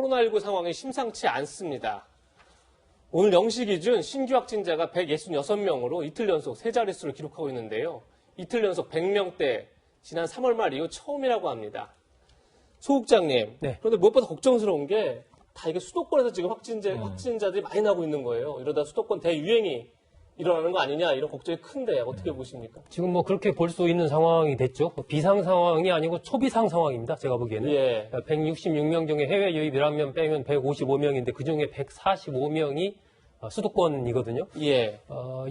코로나19 상황이 심상치 않습니다. 오늘 0시 기준 신규 확진자가 166명으로 이틀 연속 세 자릿수를 기록하고 있는데요. 이틀 연속 100명대, 지난 3월 말 이후 처음이라고 합니다. 소 국장님, 네. 그런데 무엇보다 걱정스러운 게 다 이게 수도권에서 지금 확진자들이 많이 나고 있는 거예요. 이러다 수도권 대유행이 일어나는 거 아니냐, 이런 걱정이 큰데 어떻게 보십니까? 지금 뭐 그렇게 볼 수 있는 상황이 됐죠. 비상 상황이 아니고 초비상 상황입니다. 제가 보기에는. 예. 166명 중에 해외 유입 1명 빼면 155명인데 그중에 145명이 수도권이거든요. 예.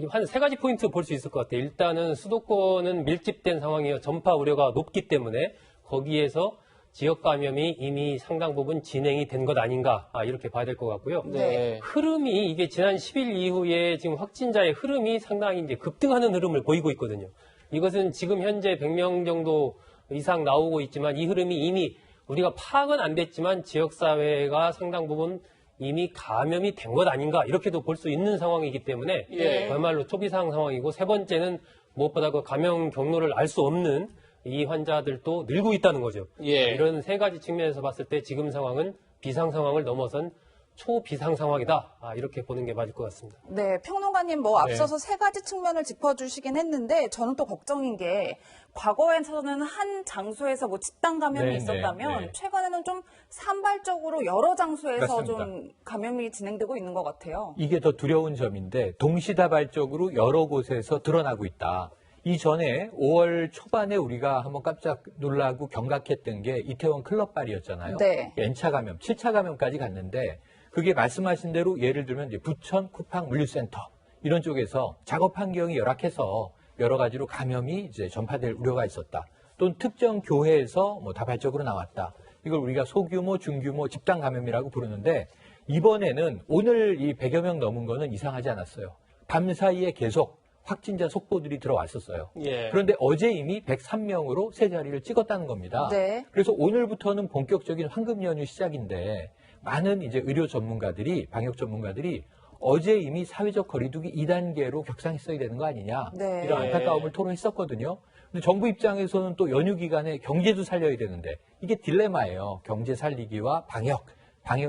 한 세 가지 포인트 볼 수 있을 것 같아요. 일단은 수도권은 밀집된 상황이에요. 전파 우려가 높기 때문에 거기에서 지역 감염이 이미 상당 부분 진행이 된 것 아닌가, 이렇게 봐야 될 것 같고요. 네. 흐름이 이게 지난 10일 이후에 지금 확진자의 흐름이 상당히 이제 급등하는 흐름을 보이고 있거든요. 이것은 지금 현재 100명 정도 이상 나오고 있지만 이 흐름이 이미 우리가 파악은 안 됐지만 지역사회가 상당 부분 이미 감염이 된 것 아닌가 이렇게도 볼 수 있는 상황이기 때문에 예. 그야말로 초비상 상황이고 세 번째는 무엇보다 그 감염 경로를 알 수 없는 이 환자들도 늘고 있다는 거죠. 예. 이런 세 가지 측면에서 봤을 때 지금 상황은 비상 상황을 넘어선 초비상 상황이다. 이렇게 보는 게 맞을 것 같습니다. 네, 평론가님 앞서서 세 가지 측면을 짚어주시긴 했는데 저는 또 걱정인 게 과거에서는 한 장소에서 뭐 집단 감염이 있었다면 최근에는 좀 산발적으로 여러 장소에서 맞습니다. 좀 감염이 진행되고 있는 것 같아요. 이게 더 두려운 점인데 동시다발적으로 여러 곳에서 드러나고 있다. 이전에 5월 초반에 우리가 한번 깜짝 놀라고 경각했던 게 이태원 클럽발이었잖아요. 네. N차 감염, 7차 감염까지 갔는데 그게 말씀하신 대로 예를 들면 이제 부천 쿠팡 물류센터 이런 쪽에서 작업 환경이 열악해서 여러 가지로 감염이 이제 전파될 우려가 있었다. 또는 특정 교회에서 뭐 다발적으로 나왔다. 이걸 우리가 소규모, 중규모 집단 감염이라고 부르는데 이번에는 오늘 이 100여 명 넘은 거는 이상하지 않았어요. 밤 사이에 계속 확진자 속보들이 들어왔었어요. 예. 그런데 어제 이미 103명으로 세 자리를 찍었다는 겁니다. 네. 그래서 오늘부터는 본격적인 황금 연휴 시작인데 많은 이제 의료 전문가들이, 방역 전문가들이 어제 이미 사회적 거리두기 2단계로 격상했어야 되는 거 아니냐. 네. 이런 안타까움을 토로했었거든요. 근데 정부 입장에서는 또 연휴 기간에 경제도 살려야 되는데 이게 딜레마예요. 경제 살리기와 방역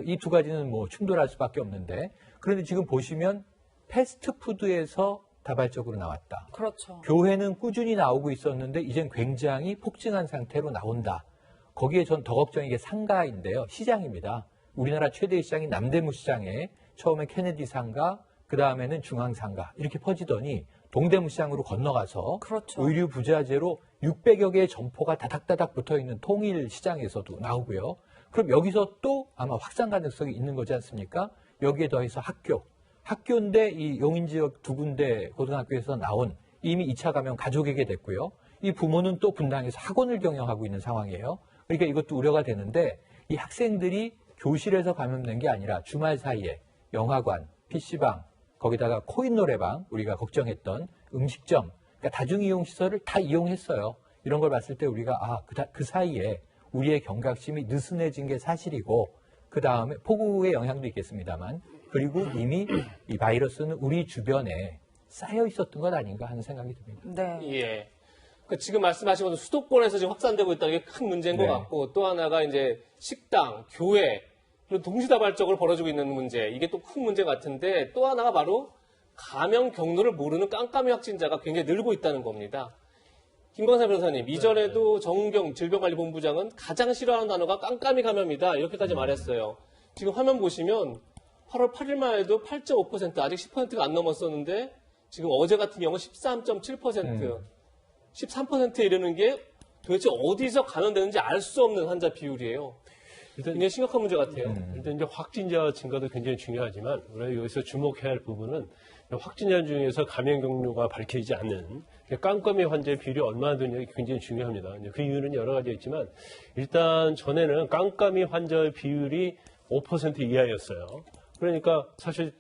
이 두 가지는 뭐 충돌할 수밖에 없는데 그런데 지금 보시면 패스트푸드에서 다발적으로 나왔다. 그렇죠. 교회는 꾸준히 나오고 있었는데 이젠 굉장히 폭증한 상태로 나온다. 거기에 전 더 걱정인 게 상가인데요. 시장입니다. 우리나라 최대의 시장인 남대문 시장에 처음에 케네디 상가, 그 다음에는 중앙 상가 이렇게 퍼지더니 동대문 시장으로 건너가서 그렇죠. 의류 부자재로 600여 개의 점포가 다닥다닥 붙어있는 통일 시장에서도 나오고요. 그럼 여기서 또 아마 확산 가능성이 있는 거지 않습니까? 여기에 더해서 학교인데 이 용인 지역 두 군데 고등학교에서 나온 이미 2차 감염 가족에게 됐고요. 이 부모는 또 분당에서 학원을 경영하고 있는 상황이에요. 그러니까 이것도 우려가 되는데 이 학생들이 교실에서 감염된 게 아니라 주말 사이에 영화관, PC방, 거기다가 코인 노래방, 우리가 걱정했던 음식점, 그러니까 다중이용시설을 다 이용했어요. 이런 걸 봤을 때 우리가 그 사이에 우리의 경각심이 느슨해진 게 사실이고 그 다음에 폭우의 영향도 있겠습니다만 그리고 이미 이 바이러스는 우리 주변에 쌓여 있었던 것 아닌가 하는 생각이 듭니다. 네. 예. 그러니까 지금 말씀하신 것도 수도권에서 지금 확산되고 있다는 게 큰 문제인 것 같고 또 하나가 이제 식당, 교회, 그리고 동시다발적으로 벌어지고 있는 문제. 이게 또 큰 문제 같은데 또 하나가 바로 감염 경로를 모르는 깜깜이 확진자가 굉장히 늘고 있다는 겁니다. 김광삼 변호사님, 이전에도 정은경 질병관리본부장은 가장 싫어하는 단어가 깜깜이 감염이다. 이렇게까지 말했어요. 지금 화면 보시면 8월 8일만 해도 8.5%, 아직 10%가 안 넘었었는데 지금 어제 같은 경우 13.7%, 13%에 이르는 게 도대체 어디서 감염되는지 알 수 없는 환자 비율이에요. 일단 굉장히 심각한 문제 같아요. 일단 이제 확진자 증가도 굉장히 중요하지만 우리가 여기서 주목해야 할 부분은 확진자 중에서 감염 경로가 밝혀지지 않는 깜깜이 환자의 비율이 얼마나 되느냐 굉장히 중요합니다. 그 이유는 여러 가지가 있지만 일단 전에는 깜깜이 환자의 비율이 5% 이하였어요. 그러니까 사실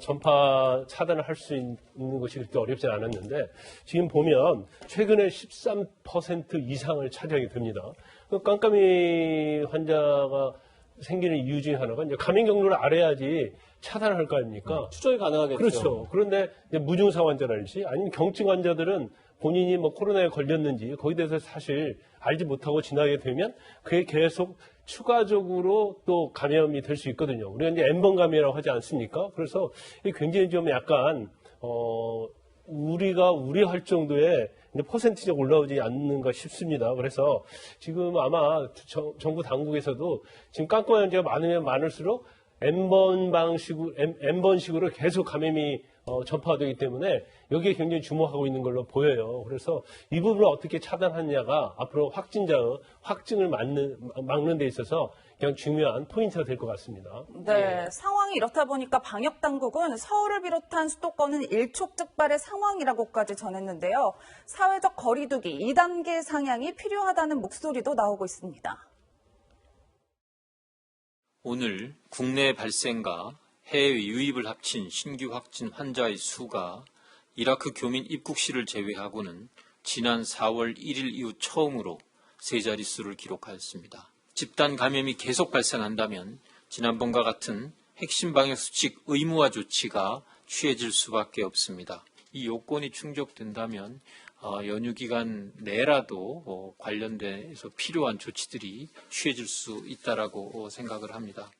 전파 차단을 할 수 있는 것이 그렇게 어렵지 않았는데 지금 보면 최근에 13% 이상을 차지하게 됩니다. 그 깜깜이 환자가 생기는 이유 중에 하나가 이제 감염 경로를 알아야지 차단할 거 아닙니까? 추적이 가능하겠죠. 그렇죠. 그런데 이제 무증상 환자랄지 아니면 경증 환자들은 본인이 뭐 코로나에 걸렸는지 거기에 대해서 사실 알지 못하고 지나게 되면 그게 계속 추가적으로 또 감염이 될 수 있거든요. 우리가 이제 N번 감염이라고 하지 않습니까? 그래서 이게 굉장히 좀 약간, 우리가 우려할 정도의 퍼센티지가 올라오지 않는가 싶습니다. 그래서 지금 아마 정부 당국에서도 지금 깜깜한 환자가 많으면 많을수록 N번식으로 계속 감염이 전파가 되기 때문에 여기에 굉장히 주목하고 있는 걸로 보여요. 그래서 이 부분을 어떻게 차단하느냐가 앞으로 확증을 막는 데 있어서 그냥 중요한 포인트가 될 것 같습니다. 네, 상황이 이렇다 보니까 방역 당국은 서울을 비롯한 수도권은 일촉즉발의 상황이라고까지 전했는데요. 사회적 거리두기 2단계 상향이 필요하다는 목소리도 나오고 있습니다. 오늘 국내 발생과 해외 유입을 합친 신규 확진 환자의 수가 이라크 교민 입국 시를 제외하고는 지난 4월 1일 이후 처음으로 세 자릿수를 기록하였습니다. 집단 감염이 계속 발생한다면 지난번과 같은 핵심 방역 수칙 의무화 조치가 취해질 수밖에 없습니다. 이 요건이 충족된다면 연휴 기간 내라도 관련돼서 필요한 조치들이 취해질 수 있다라고 생각을 합니다.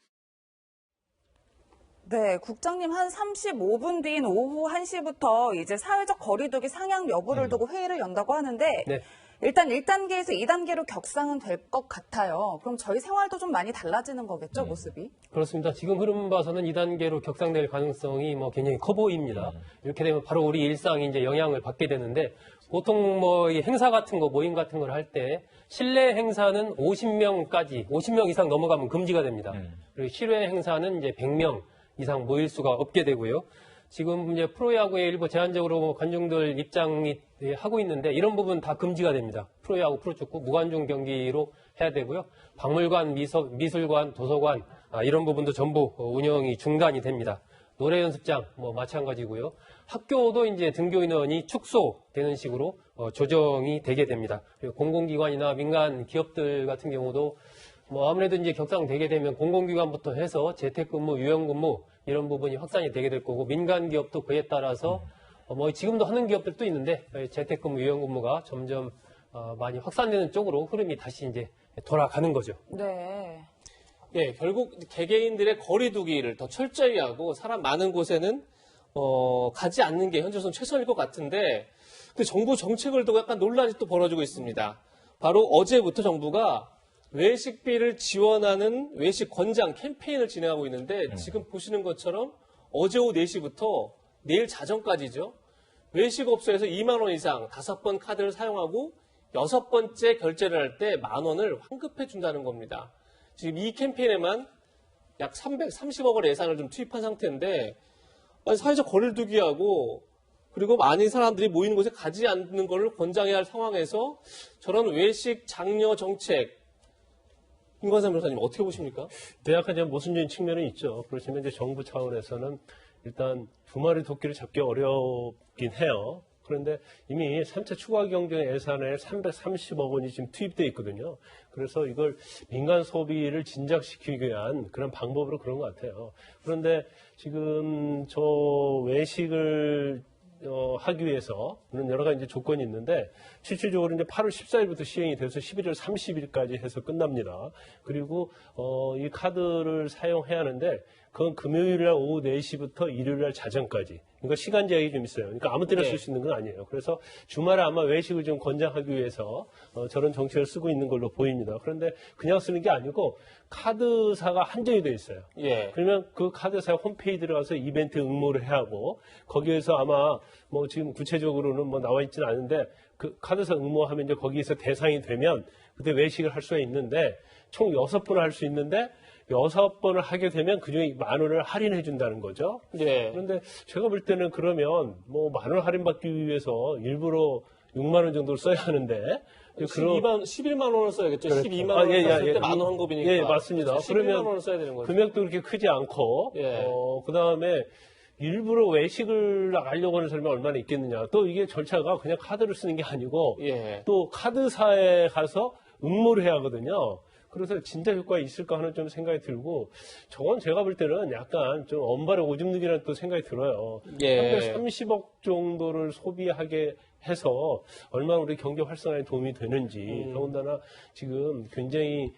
네, 국장님 한 35분 뒤인 오후 1시부터 이제 사회적 거리두기 상향 여부를 두고 회의를 연다고 하는데 네. 일단 1단계에서 2단계로 격상은 될 것 같아요. 그럼 저희 생활도 좀 많이 달라지는 거겠죠, 모습이? 그렇습니다. 지금 흐름 봐서는 2단계로 격상될 가능성이 굉장히 커 보입니다. 이렇게 되면 바로 우리 일상이 이제 영향을 받게 되는데 보통 이 행사 같은 거, 모임 같은 걸 할 때 실내 행사는 50명 이상 넘어가면 금지가 됩니다. 그리고 실외 행사는 이제 100명 이상 모일 수가 없게 되고요. 지금 이제 프로야구에 일부 제한적으로 관중들 입장이 하고 있는데 이런 부분 다 금지가 됩니다. 프로야구, 프로축구 무관중 경기로 해야 되고요. 박물관, 미술관, 도서관 이런 부분도 전부 운영이 중단이 됩니다. 노래 연습장 마찬가지고요. 학교도 이제 등교 인원이 축소되는 식으로 조정이 되게 됩니다. 그리고 공공기관이나 민간 기업들 같은 경우도 아무래도 이제 격상되게 되면 공공기관부터 해서 재택근무, 유연근무 이런 부분이 확산이 되게 될 거고 민간 기업도 그에 따라서 지금도 하는 기업들도 있는데 재택근무, 유연근무가 점점 많이 확산되는 쪽으로 흐름이 다시 이제 돌아가는 거죠. 네. 예, 결국 개개인들의 거리두기를 더 철저히 하고 사람 많은 곳에는 가지 않는 게 현재로서는 최선일 것 같은데 그 정부 정책을 두고 약간 논란이 또 벌어지고 있습니다. 바로 어제부터 정부가 외식비를 지원하는 외식 권장 캠페인을 진행하고 있는데 지금 보시는 것처럼 어제 오후 4시부터 내일 자정까지죠. 외식업소에서 2만 원 이상 5번 카드를 사용하고 6번째 결제를 할 때 만 원을 환급해 준다는 겁니다. 지금 이 캠페인에만 약 330억 원의 예산을 좀 투입한 상태인데 사회적 거리를 두기하고 그리고 많은 사람들이 모이는 곳에 가지 않는 것을 권장해야 할 상황에서 저런 외식 장려 정책 김관삼 변호사님 어떻게 보십니까? 네, 약간 좀 모순적인 측면은 있죠. 그렇지만 이제 정부 차원에서는 일단 두 마리 토끼를 잡기 어렵긴 해요. 그런데 이미 3차 추가 경정 예산에 330억 원이 지금 투입되어 있거든요. 그래서 이걸 민간 소비를 진작시키기 위한 그런 방법으로 그런 것 같아요. 그런데 지금 저 외식을 하기 위해서는 여러 가지 이제 조건이 있는데 실질적으로 이제 8월 14일부터 시행이 돼서 11월 30일까지 해서 끝납니다. 그리고 이 카드를 사용해야 하는데 그건 금요일 날 오후 4시부터 일요일 날 자정까지. 그러니까 시간 제약이 좀 있어요. 그러니까 아무 때나 쓸 수 있는 건 아니에요. 그래서 주말에 아마 외식을 좀 권장하기 위해서 저런 정책을 쓰고 있는 걸로 보입니다. 그런데 그냥 쓰는 게 아니고 카드사가 한정이 되어 있어요. 예. 그러면 그 카드사 홈페이지 들어가서 이벤트 응모를 해야 하고 거기에서 아마 지금 구체적으로는 나와 있지는 않은데 그 카드사 응모하면 이제 거기에서 대상이 되면 그때 외식을 할 수가 있는데 총 6번을 할 수 있는데 6번을 하게 되면 그중에 만 원을 할인해 준다는 거죠. 예. 그런데 제가 볼 때는 그러면 만 원 할인받기 위해서 일부러 6만 원 정도를 써야 하는데 11만 원을 써야겠죠. 그렇죠. 12만 원을 썼을 때 만 원 환급이니까. 예, 맞습니다. 11만 원을 써야 되는 거죠. 금액도 그렇게 크지 않고 예. 그다음에 일부러 외식을 나가려고 하는 사람이 얼마나 있겠느냐. 또 이게 절차가 그냥 카드를 쓰는 게 아니고 예. 또 카드사에 가서 응모를 해야 하거든요. 그래서 진짜 효과가 있을까 하는 좀 생각이 들고 저건 제가 볼 때는 약간 좀 언발의 오줌 누기라는 또 생각이 들어요. 예. 330억 정도를 소비하게 해서 얼마나 우리 경제 활성화에 도움이 되는지 더군다나 지금 굉장히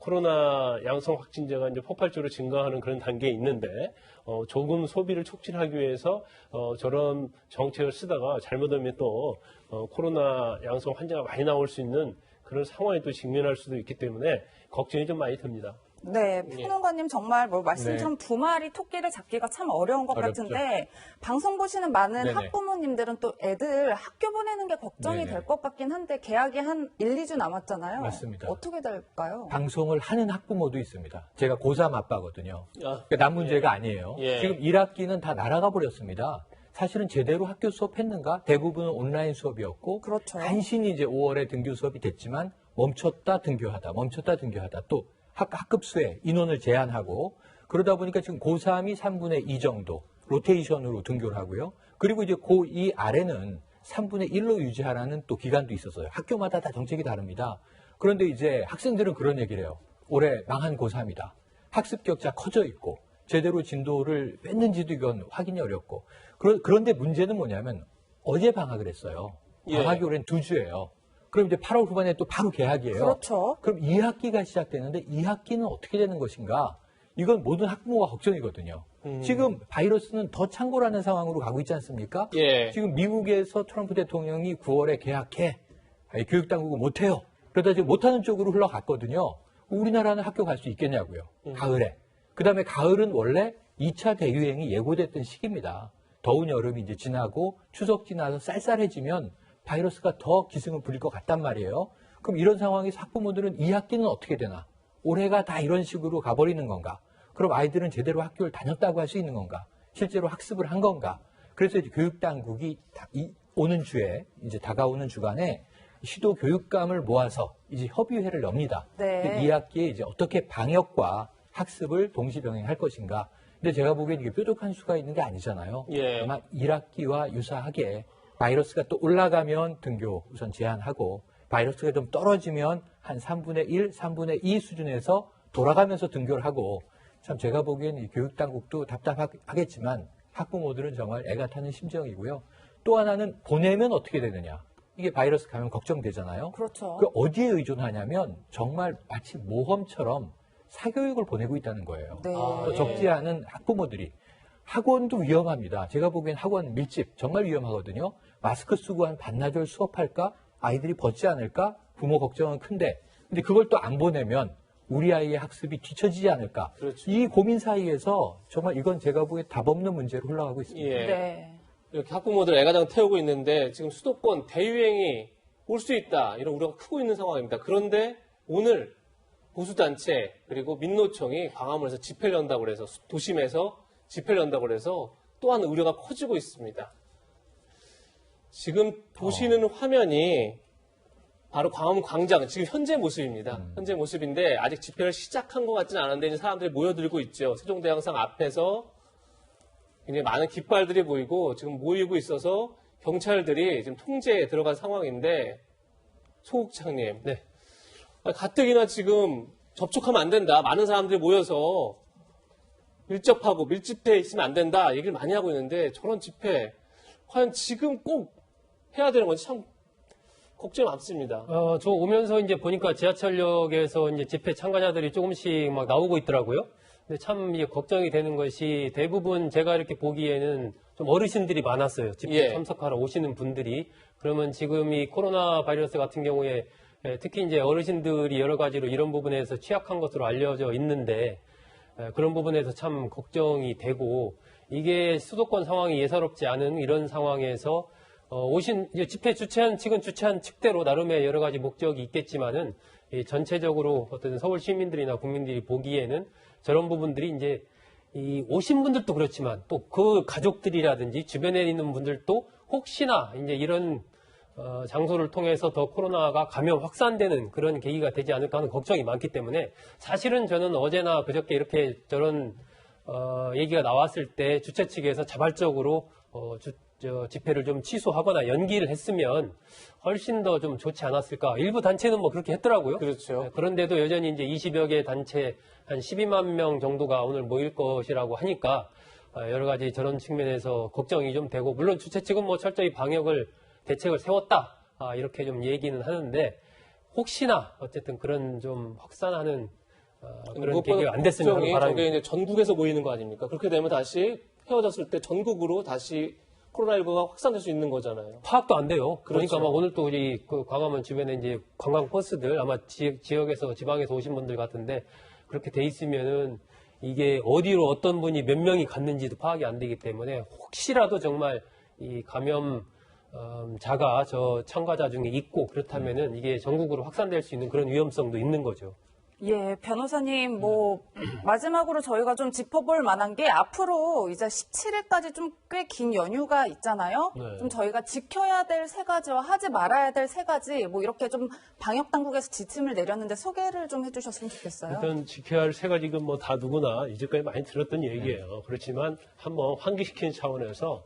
코로나 양성 확진자가 이제 폭발적으로 증가하는 그런 단계에 있는데 조금 소비를 촉진하기 위해서 저런 정책을 쓰다가 잘못하면 또 코로나 양성 환자가 많이 나올 수 있는 그런 상황에 또 직면할 수도 있기 때문에 걱정이 좀 많이 듭니다. 네, 평론가님 정말 뭐 말씀처럼 네. 두 마리 토끼를 잡기가 참 어려운 것 어렵죠. 같은데 방송 보시는 많은 네네. 학부모님들은 또 애들 학교 보내는 게 걱정이 네네. 될 것 같긴 한데 개학이 한 1, 2주 남았잖아요. 맞습니다. 어떻게 될까요? 방송을 하는 학부모도 있습니다. 제가 고3 아빠거든요. 아, 그러니까 남 문제가 아니에요. 예. 지금 1학기는 다 날아가 버렸습니다. 사실은 제대로 학교 수업했는가? 대부분은 온라인 수업이었고 그렇죠. 간신히 이제 5월에 등교 수업이 됐지만 멈췄다 등교하다 또 학급 수에 인원을 제한하고 그러다 보니까 지금 고3이 3분의 2 정도 로테이션으로 등교를 하고요. 그리고 이제 고2 아래는 3분의 1로 유지하라는 또 기간도 있었어요. 학교마다 다 정책이 다릅니다. 그런데 이제 학생들은 그런 얘기를 해요. 올해 망한 고3이다. 학습 격차 커져 있고 제대로 진도를 뺐는지도 이건 확인이 어렵고 그런데 문제는 뭐냐면 어제 방학을 했어요. 예. 방학이 올해는 2주예요. 그럼 이제 8월 후반에 또 바로 개학이에요. 그렇죠. 그럼 2학기가 시작되는데 2학기는 어떻게 되는 것인가? 이건 모든 학부모가 걱정이거든요. 지금 바이러스는 더 창궐하는 상황으로 가고 있지 않습니까? 예. 지금 미국에서 트럼프 대통령이 9월에 개학해. 교육당국은 못해요. 그러다 지금 못하는 쪽으로 흘러갔거든요. 우리나라는 학교 갈 수 있겠냐고요. 가을에. 그 다음에 가을은 원래 2차 대유행이 예고됐던 시기입니다. 더운 여름이 이제 지나고 추석 지나서 쌀쌀해지면 바이러스가 더 기승을 부릴 것 같단 말이에요. 그럼 이런 상황에서 학부모들은 2학기는 어떻게 되나? 올해가 다 이런 식으로 가버리는 건가? 그럼 아이들은 제대로 학교를 다녔다고 할 수 있는 건가? 실제로 학습을 한 건가? 그래서 이제 교육당국이 오는 주에, 이제 다가오는 주간에 시도 교육감을 모아서 이제 협의회를 엽니다. 네. 2학기에 이제 어떻게 방역과 학습을 동시 병행할 것인가? 근데 제가 보기엔 이게 뾰족한 수가 있는 게 아니잖아요. 예. 아마 1학기와 유사하게 바이러스가 또 올라가면 등교 우선 제한하고 바이러스가 좀 떨어지면 한 3분의 1, 3분의 2 수준에서 돌아가면서 등교를 하고 참 제가 보기엔 이 교육당국도 답답하겠지만 학부모들은 정말 애가 타는 심정이고요. 또 하나는 보내면 어떻게 되느냐. 이게 바이러스 감염 걱정되잖아요. 그렇죠. 그 어디에 의존하냐면 정말 마치 모험처럼 사교육을 보내고 있다는 거예요. 네. 또 적지 않은 학부모들이. 학원도 위험합니다. 제가 보기엔 학원 밀집 정말 위험하거든요. 마스크 쓰고 한 반나절 수업할까? 아이들이 벗지 않을까? 부모 걱정은 큰데. 근데 그걸 또 안 보내면 우리 아이의 학습이 뒤처지지 않을까? 그렇죠. 이 고민 사이에서 정말 이건 제가 보기엔 답 없는 문제로 흘러가고 있습니다. 예. 네. 이렇게 학부모들 애가장 태우고 있는데 지금 수도권 대유행이 올 수 있다 이런 우려가 크고 있는 상황입니다. 그런데 오늘 보수단체 그리고 민노총이 광화문에서 집회를 연다고 그래서 도심에서 집회를 연다고 그래서 또한 우려가 커지고 있습니다. 지금 보시는 화면이 바로 광화문 광장 지금 현재 모습입니다. 현재 모습인데 아직 집회를 시작한 것 같지는 않은데 이제 사람들이 모여들고 있죠. 세종대왕상 앞에서 굉장히 많은 깃발들이 보이고 지금 모이고 있어서 경찰들이 지금 통제에 들어간 상황인데 소국장님, 네. 가뜩이나 지금 접촉하면 안 된다. 많은 사람들이 모여서 밀접하고 밀집해 있으면 안 된다. 얘기를 많이 하고 있는데 저런 집회 과연 지금 꼭 해야 되는 건지 참 걱정이 많습니다. 저 오면서 이제 보니까 지하철역에서 이제 집회 참가자들이 조금씩 막 나오고 있더라고요. 근데 참 이게 걱정이 되는 것이 대부분 제가 이렇게 보기에는 좀 어르신들이 많았어요. 집회 예. 참석하러 오시는 분들이. 그러면 지금 이 코로나 바이러스 같은 경우에 특히 이제 어르신들이 여러 가지로 이런 부분에서 취약한 것으로 알려져 있는데 그런 부분에서 참 걱정이 되고 이게 수도권 상황이 예사롭지 않은 이런 상황에서 오신 이제 집회 주최한 측은 주최한 측대로 나름의 여러 가지 목적이 있겠지만은 전체적으로 어떤 서울 시민들이나 국민들이 보기에는 저런 부분들이 이제 이 오신 분들도 그렇지만 또 그 가족들이라든지 주변에 있는 분들도 혹시나 이제 이런 장소를 통해서 더 코로나가 감염 확산되는 그런 계기가 되지 않을까 하는 걱정이 많기 때문에 사실은 저는 어제나 그저께 이렇게 저런 얘기가 나왔을 때 주최 측에서 자발적으로 집회를 좀 취소하거나 연기를 했으면 훨씬 더 좀 좋지 않았을까. 일부 단체는 뭐 그렇게 했더라고요. 그렇죠. 그런데도 여전히 이제 20여 개 단체 한 12만 명 정도가 오늘 모일 것이라고 하니까 여러 가지 저런 측면에서 걱정이 좀 되고 물론 주최 측은 뭐 철저히 방역을 대책을 세웠다. 이렇게 좀 얘기는 하는데 혹시나 어쨌든 그런 좀 확산하는 그런 계기가 안 됐으면 하는 걱정이 바람입니다. 저게 이제 전국에서 모이는 거 아닙니까? 그렇게 되면 다시 헤어졌을 때 전국으로 다시 코로나19가 확산될 수 있는 거잖아요. 파악도 안 돼요. 그러니까 그렇죠. 막 오늘 또 우리 그 광화문 주변에 이제 관광 버스들 아마 지역에서 지방에서 오신 분들 같은데 그렇게 돼 있으면은 이게 어디로 어떤 분이 몇 명이 갔는지도 파악이 안 되기 때문에 혹시라도 정말 이 감염 자가 저 참가자 중에 있고 그렇다면은 이게 전국으로 확산될 수 있는 그런 위험성도 있는 거죠. 예, 변호사님, 마지막으로 저희가 좀 짚어볼 만한 게 앞으로 이제 17일까지 좀 꽤 긴 연휴가 있잖아요. 네. 좀 저희가 지켜야 될 세 가지와 하지 말아야 될 세 가지, 이렇게 좀 방역당국에서 지침을 내렸는데 소개를 좀 해주셨으면 좋겠어요. 일단 지켜야 할 세 가지가 뭐 다 누구나 이제까지 많이 들었던 얘기예요. 그렇지만 한번 환기시키는 차원에서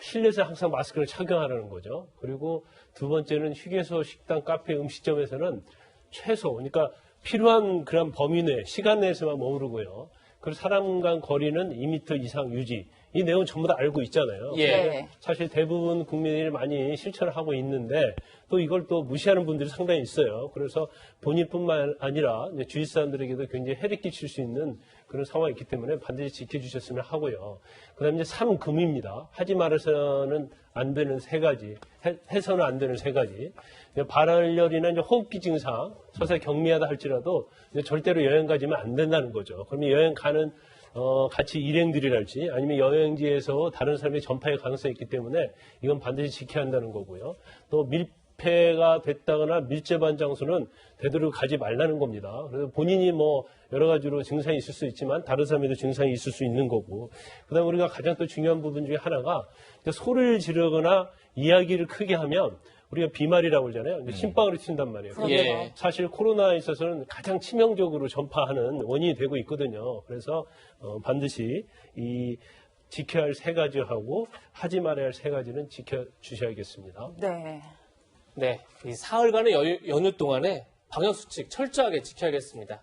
실내에서 항상 마스크를 착용하라는 거죠. 그리고 두 번째는 휴게소, 식당, 카페, 음식점에서는 최소, 그러니까 필요한 그런 범위 내, 시간 내에서만 머무르고요. 그리고 사람 간 거리는 2m 이상 유지. 이 내용 전부 다 알고 있잖아요. 예. 네. 사실 대부분 국민들이 많이 실천을 하고 있는데 또 이걸 또 무시하는 분들이 상당히 있어요. 그래서 본인뿐만 아니라 이제 주위 사람들에게도 굉장히 해를 끼칠 수 있는 그런 상황이 있기 때문에 반드시 지켜주셨으면 하고요. 그 다음에 이제 3금입니다. 하지 말아서는 안 되는 세 가지, 해서는 안 되는 세 가지. 발열이나 이제 호흡기 증상, 서서히 경미하다 할지라도 이제 절대로 여행 가지면 안 된다는 거죠. 그러면 여행 가는 같이 일행들이랄지 아니면 여행지에서 다른 사람이 전파의 가능성이 있기 때문에 이건 반드시 지켜야 한다는 거고요. 또 밀폐가 됐다거나 밀접한 장소는 되도록 가지 말라는 겁니다. 그래서 본인이 뭐 여러 가지로 증상이 있을 수 있지만 다른 사람에도 증상이 있을 수 있는 거고. 그다음에 우리가 가장 또 중요한 부분 중에 하나가 소리를 지르거나 이야기를 크게 하면 우리가 비말이라고 그러잖아요. 이제 침방으로 튄단 말이에요. 예. 사실 코로나에 있어서는 가장 치명적으로 전파하는 원인이 되고 있거든요. 그래서 반드시 이 지켜야 할 세 가지하고 하지 말아야 할 세 가지는 지켜주셔야겠습니다. 네. 네, 이 사흘간의 연휴 동안에 방역수칙 철저하게 지켜야겠습니다.